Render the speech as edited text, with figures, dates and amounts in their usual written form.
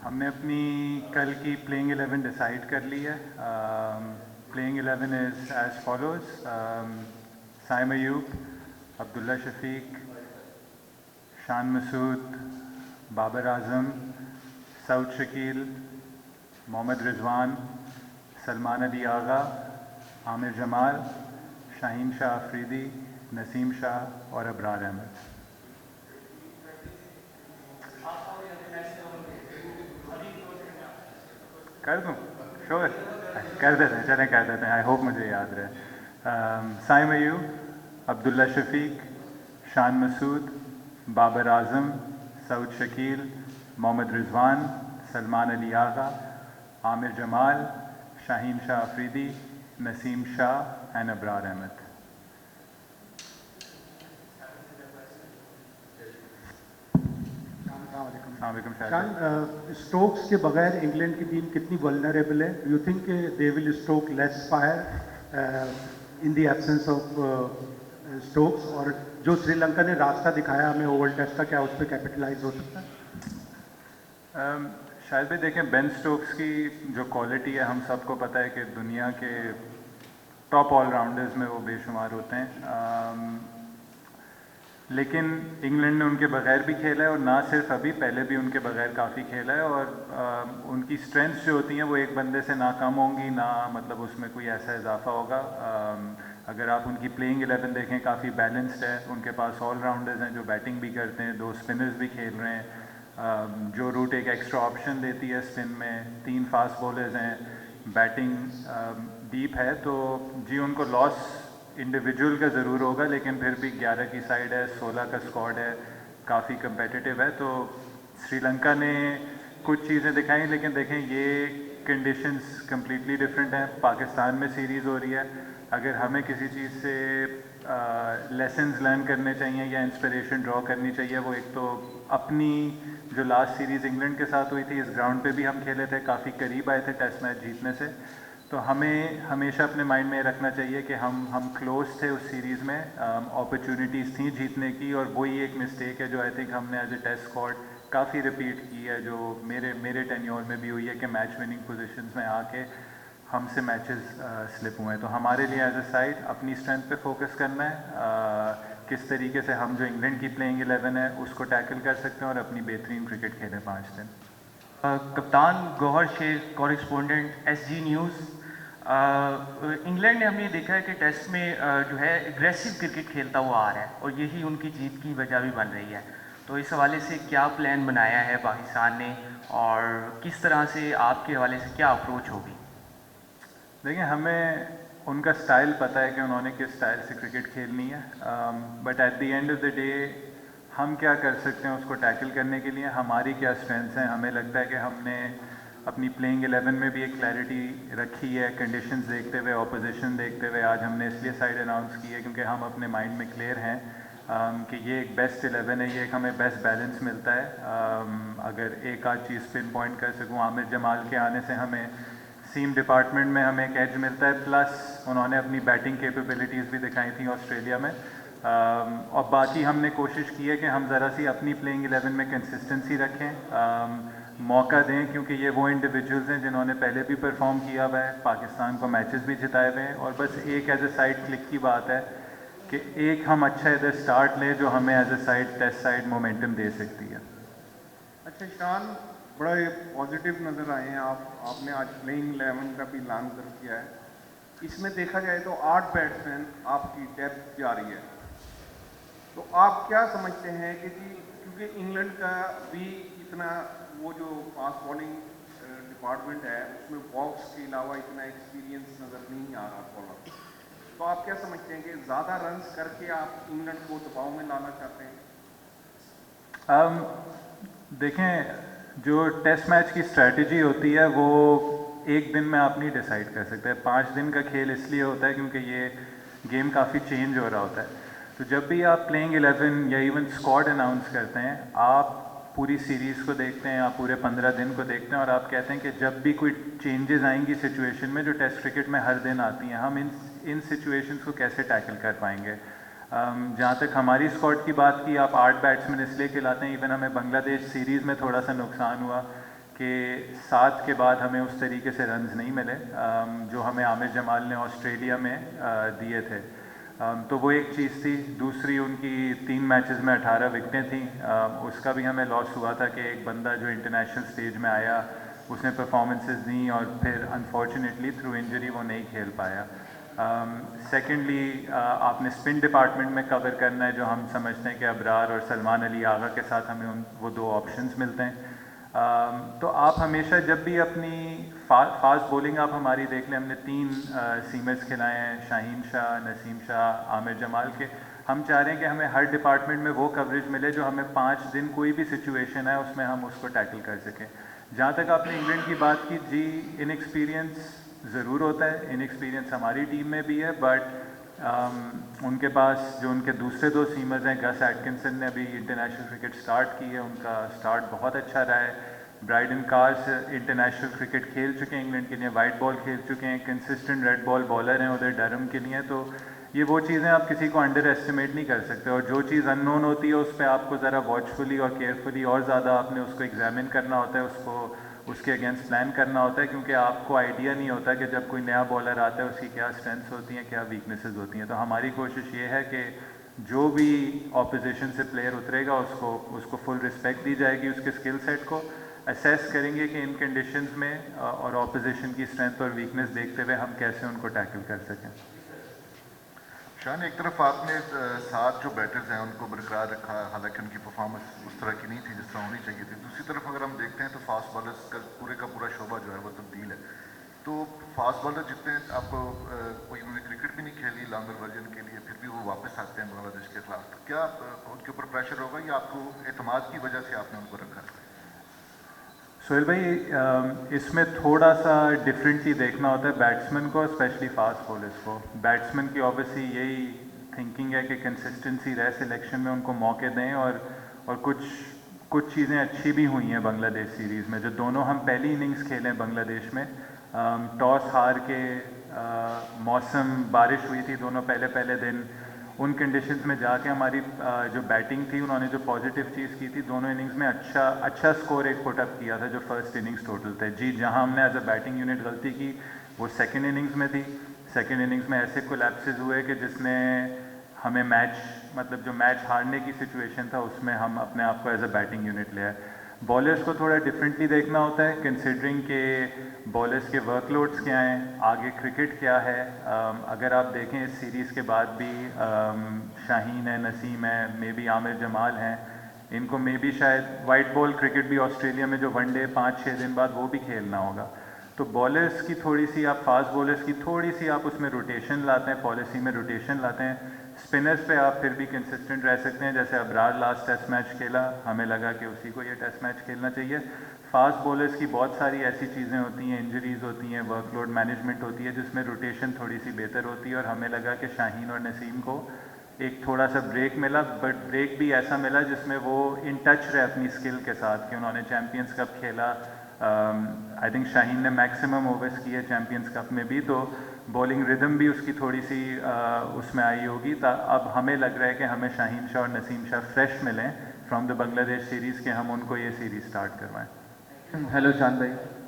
हमने अपनी कल की प्लेइंग 11 डिसाइड कर ली है। Playing 11 is as follows: Saim Ayub, Abdullah Shafique, Shan Masood, Babar Azam, Saud Shakeel, Mohammad Rizwan, Salman Ali Agha, Aamir Jamal, Shaheen Shah Afridi, Naseem Shah और अबरार अहमद। कर दूँ? श्योर, कर देते हैं, चलें कर देते हैं। आई होप मुझे याद रहे। साइम अयूब, अब्दुल्ला शफीक, शान मसूद, बाबर आजम, सऊद शकील, मोहम्मद रिजवान, सलमान अली आगा, आमिर जमाल, शाहीन शाह अफरीदी, नसीम शाह एंड अबरार अहमद। अस्सलामुअलैकुम शान, स्टोक्स के बगैर इंग्लैंड की टीम कितनी वल्नरेबल है? You think they will stroke less fire in the absence of Stokes? और जो श्रीलंका ने रास्ता दिखाया हमें ओवल टेस्ट का, क्या उस पर कैपिटलाइज हो सकता है? शायद भी देखें, बेन स्टोक्स की जो क्वालिटी है हम सबको पता है कि दुनिया के टॉप ऑलराउंडर्स में वो बेशुमार होते हैं। लेकिन इंग्लैंड ने उनके बगैर भी खेला है, और ना सिर्फ अभी, पहले भी उनके बगैर काफ़ी खेला है। और उनकी स्ट्रेंथ्स जो होती हैं वो एक बंदे से ना कम होंगी, ना मतलब उसमें कोई ऐसा इजाफा होगा। अगर आप उनकी प्लेइंग 11 देखें, काफ़ी बैलेंस्ड है। उनके पास ऑलराउंडर्स हैं जो बैटिंग भी करते हैं, 2 स्पिनर्स भी खेल रहे हैं। जो रूट एक एक्स्ट्रा ऑप्शन देती है स्पिन में, 3 फास्ट बॉलर्स हैं, बैटिंग डीप है। तो जी, उनको लॉस इंडिविजुअल का ज़रूर होगा, लेकिन फिर भी 11 की साइड है, 16 का स्क्वाड है, काफ़ी कंपेटिटिव है। तो श्रीलंका ने कुछ चीज़ें दिखाई, लेकिन देखें ये कंडीशंस कम्प्लीटली डिफरेंट हैं। पाकिस्तान में सीरीज़ हो रही है। अगर हमें किसी चीज़ से लेसन्स लर्न करने चाहिए या इंस्पिरेशन ड्रॉ करनी चाहिए, वो एक तो अपनी जो लास्ट सीरीज़ इंग्लैंड के साथ हुई थी, इस ग्राउंड पे भी हम खेले थे, काफ़ी करीब आए थे टेस्ट मैच जीतने से। तो हमें हमेशा अपने माइंड में रखना चाहिए कि हम क्लोज थे उस सीरीज़ में, अपॉर्चुनिटीज़ थी जीतने की। और वही एक मिस्टेक है जो आई थिंक हमने एज ए टेस्ट स्क्वाड काफ़ी रिपीट की है, जो मेरे टेन्योर में भी हुई है, कि मैच विनिंग पोजीशंस में आके हमसे मैचेस स्लिप हुए हैं। तो हमारे लिए एज ए साइड अपनी स्ट्रेंथ पे फोकस करना है, किस तरीके से हम जो इंग्लैंड की प्लेइंग 11 है उसको टैकल कर सकते हैं और अपनी बेहतरीन क्रिकेट खेलें 5 दिन। कप्तान Gauhar Sheikh, correspondent SG news. England ने हमने देखा है कि टेस्ट में जो है एग्रेसिव क्रिकेट खेलता हुआ आ रहा है, और यही उनकी जीत की वजह भी बन रही है। तो इस हवाले से क्या प्लान बनाया है पाकिस्तान ने, और किस तरह से आपके हवाले से क्या अप्रोच होगी? देखिए, हमें उनका स्टाइल पता है कि उन्होंने किस स्टाइल से क्रिकेट खेलनी है, but at the end of the day हम क्या कर सकते हैं उसको टैकल करने के लिए, हमारी क्या स्ट्रेंथ्स हैं। हमें लगता है कि हमने अपनी प्लेइंग 11 में भी एक क्लैरिटी रखी है, कंडीशंस देखते हुए, ऑपोजिशन देखते हुए। आज हमने इसलिए साइड अनाउंस की है क्योंकि हम अपने माइंड में क्लियर हैं कि ये एक बेस्ट 11 है, ये एक हमें बेस्ट बैलेंस मिलता है। अगर एक आध चीज़ पिन पॉइंट कर सकूँ, आमिर जमाल के आने से हमें सीम डिपार्टमेंट में हमें एक एज मिलता है, प्लस उन्होंने अपनी बैटिंग कैपेबिलिटीज़ भी दिखाई थी ऑस्ट्रेलिया में। और बाकी हमने कोशिश की है कि हम ज़रा सी अपनी प्लेइंग 11 में कंसिस्टेंसी रखें, मौका दें, क्योंकि ये वो इंडिविजुअल्स हैं जिन्होंने पहले भी परफॉर्म किया हुआ है, पाकिस्तान को मैचेस भी जिताए हुए हैं। और बस एक एज ए साइड क्लिक की बात है कि एक हम अच्छा इधर स्टार्ट लें जो हमें as a side test side momentum दे सकती है। अच्छा शान, बड़ा पॉजिटिव नज़र आए हैं आपने आज प्लेइंग 11 का भी ऐलान कर किया है। इसमें देखा जाए तो 8 बैट्समैन आपकी डेप्थ जा रही है। तो आप क्या समझते हैं कि जी, क्योंकि इंग्लैंड का भी इतना वो जो फास्ट बॉलिंग डिपार्टमेंट है उसमें बॉक्स के अलावा इतना एक्सपीरियंस नज़र नहीं आ रहा बॉलर, तो आप क्या समझते हैं कि ज़्यादा रन्स करके आप इंग्लैंड को दबाव में लाना चाहते हैं? देखें, जो टेस्ट मैच की स्ट्रैटेजी होती है वो एक दिन में आप नहीं डिसाइड कर सकते। 5 दिन का खेल इसलिए होता है क्योंकि ये गेम काफ़ी चेंज हो रहा होता है। तो जब भी आप प्लेइंग 11 या इवन स्क्वाड अनाउंस करते हैं, आप पूरी सीरीज़ को देखते हैं, आप पूरे 15 दिन को देखते हैं, और आप कहते हैं कि जब भी कोई चेंजेस आएंगी सिचुएशन में जो टेस्ट क्रिकेट में हर दिन आती हैं, हम इन सिचुएशंस को कैसे टैकल कर पाएंगे। जहाँ तक हमारी स्क्वाड की बात की, आप 8 बैट्समैन इसलिए खिलाते हैं, इवन हमें बांग्लादेश सीरीज़ में थोड़ा सा नुकसान हुआ कि 7 के बाद हमें उस तरीके से रन्स नहीं मिले जो हमें आमिर जमाल ने ऑस्ट्रेलिया में दिए थे। तो वो एक चीज़ थी। दूसरी, उनकी 3 मैचेस में 18 विकटें थी, उसका भी हमें लॉस हुआ था कि एक बंदा जो इंटरनेशनल स्टेज में आया उसने परफॉर्मेंसेस दी और फिर अनफॉर्चुनेटली थ्रू इंजरी वो नहीं खेल पाया। सेकेंडली, आपने स्पिन डिपार्टमेंट में कवर करना है, जो हम समझते हैं कि अबरार और सलमान अली आगा के साथ हमें वो 2 ऑप्शंस मिलते हैं। तो आप हमेशा जब भी अपनी फास्ट बॉलिंग आप हमारी देख लें, हमने 3 सीमर्स खिलाए हैं, शाहीन शाह, नसीम शाह, आमिर जमाल के। हम चाह रहे हैं कि हमें हर डिपार्टमेंट में वो कवरेज मिले जो हमें 5 दिन कोई भी सिचुएशन है उसमें हम उसको टैकल कर सकें। जहाँ तक आपने इंग्लैंड की बात की, जी इनएक्सपीरियंस ज़रूर होता है, इनएक्सपीरियंस हमारी टीम में भी है, बट उनके पास जो उनके दूसरे 2 सीमर्स हैं, गस एटकिंसन ने अभी इंटरनेशनल क्रिकेट स्टार्ट की है, उनका स्टार्ट बहुत अच्छा रहा है। ब्राइडन कार्स इंटरनेशनल क्रिकेट खेल चुके हैं इंग्लैंड के लिए, वाइट बॉल खेल चुके हैं, कंसिस्टेंट रेड बॉल बॉलर हैं उधर डरहम के लिए। तो ये वो चीज़ें आप किसी को अंडर एस्टिमेट नहीं कर सकते, और जो चीज़ अननोन होती है उस पर आपको ज़रा वॉचफुली और केयरफुली और ज़्यादा आपने उसको एग्जामिन करना होता है, उसको उसके अगेंस्ट प्लान करना होता है, क्योंकि आपको आइडिया नहीं होता कि जब कोई नया बॉलर आता है उसकी क्या स्ट्रेंथ्स होती हैं, क्या वीकनेसेस होती हैं। तो हमारी कोशिश ये है कि जो भी ऑपोजिशन से प्लेयर उतरेगा उसको फुल रिस्पेक्ट दी जाएगी, उसके स्किल सेट को असेस करेंगे कि इन कंडीशंस में और ऑपोजिशन की स्ट्रेंथ और वीकनेस देखते हुए हम कैसे उनको टैकल कर सकें। शान, एक तरफ आपने 7 जो बैटर्स हैं उनको बरकरार रखा, हालांकि उनकी परफॉर्मेंस उस तरह की नहीं थी जिस तरह होनी चाहिए थी। दूसरी तरफ अगर हम देखते हैं तो फास्ट बॉलर्स का पूरा शोबा जो है वो तब्दील है। तो फास्ट बॉलर जितने आप कोई उन्होंने क्रिकेट भी नहीं खेली लॉन्गर वर्जन के लिए, फिर भी वो वापस आते हैं बांग्लादेश के खिलाफ, तो क्या उनके ऊपर प्रेशर होगा या आपको एतमाद की वजह से आपने उनको रखा? सोहेल भाई, इसमें थोड़ा सा डिफरेंटली देखना होता है बैट्समैन को, स्पेशली फास्ट बॉलर्स को। बैट्समैन की ऑब्वियसली यही थिंकिंग है कि कंसिस्टेंसी रहे सिलेक्शन में, उनको मौके दें, और कुछ चीज़ें अच्छी भी हुई हैं बांग्लादेश सीरीज़ में। जो दोनों हम पहली इनिंग्स खेले हैं बांग्लादेश में, टॉस हार के, मौसम बारिश हुई थी दोनों पहले दिन, उन कंडीशंस में जाके हमारी जो बैटिंग थी उन्होंने जो पॉजिटिव चीज़ की थी, दोनों इनिंग्स में अच्छा स्कोर एक पुटअप किया था जो फर्स्ट इनिंग्स टोटल थे। जी, जहां हमने एज अ बैटिंग यूनिट गलती की वो सेकंड इनिंग्स में थी। सेकंड इनिंग्स में ऐसे कोलैप्सेस हुए कि जिसने हमें जो मैच हारने की सिचुएशन था उसमें हम अपने आप को एज अ बैटिंग यूनिट ले आए। बॉलर्स को थोड़ा डिफरेंटली देखना होता है, कंसिडरिंग के बॉलर्स के वर्कलोड्स क्या हैं, आगे क्रिकेट क्या है। अगर आप देखें इस सीरीज़ के बाद भी शाहीन है, नसीम है, मे बी आमिर जमाल हैं, इनको मे बी शायद वाइट बॉल क्रिकेट भी ऑस्ट्रेलिया में जो वनडे 5-6 दिन बाद वो भी खेलना होगा। तो बॉलर्स की थोड़ी सी, आप फास्ट बॉलर्स की थोड़ी सी आप उसमें रोटेशन लाते हैं, पॉलिसी में रोटेशन लाते हैं। स्पिनर्स पे आप फिर भी कंसिस्टेंट रह सकते हैं, जैसे अबरार लास्ट टेस्ट मैच खेला, हमें लगा कि उसी को ये टेस्ट मैच खेलना चाहिए। फास्ट बॉलर्स की बहुत सारी ऐसी चीज़ें होती हैं, इंजरीज़ होती हैं, वर्कलोड मैनेजमेंट होती है, जिसमें रोटेशन थोड़ी सी बेहतर होती है, और हमें लगा कि शाहीन और नसीम को एक थोड़ा सा ब्रेक मिला, बट ब्रेक भी ऐसा मिला जिसमें वो इन टच रहे अपनी स्किल के साथ, कि उन्होंने चैम्पियंस कप खेला। आई थिंक शाहीन ने मैक्सिमम ओवर्स किए चैम्पियंस कप में भी, तो बॉलिंग रिदम भी उसकी थोड़ी सी उसमें आई होगी। अब हमें लग रहा है कि हमें शाहीन शाह और नसीम शाह फ्रेश मिलें फ्रॉम द बांग्लादेश सीरीज़, के हम उनको ये सीरीज़ स्टार्ट करवाएं। हेलो शान भाई।